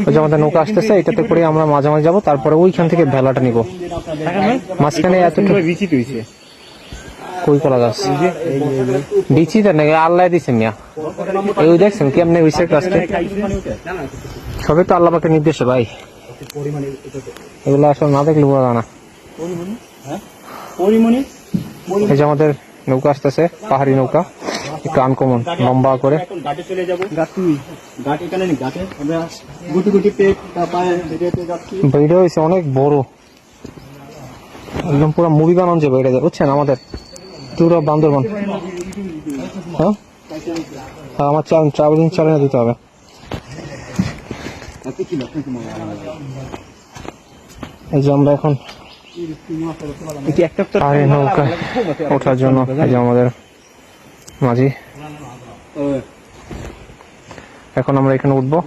ওই যে আমাদের নৌকা আসতেছে, এটাতে করে আমরা মাঝামাঝি যাবো, তারপরে ওইখান থেকে ভেলাটা নিবো। মাঝখানে এতটুকু কই কলা গাছ বিচিতে নাকি আল্লাহ দিছে মিয়া, এই দেখছেন কেমনে হইছে কাজটা, সবই তো আল্লাহ পাকের নির্দেশে ভাই, এগুলো আসলে না দেখলে বোঝা যায় না। এই যে আমাদের নৌকা আসতেছে, পাহাড়ি নৌকা, একটু আনকমন, লম্বা করে। বইটা হয়েছে অনেক বড়, একদম পুরো মুভি বানানো যে বইটা, বুঝছেন আমাদের পুরো বান্দরবান। হ্যাঁ আমার ট্রাভেলিং চ্যানেলে দিতে হবে। এই যে আমরা এখন পাহাড়ি নৌকা ওঠার জন্য, এই যে আমাদের মাঝি, এখন আমরা এখানে উঠবো।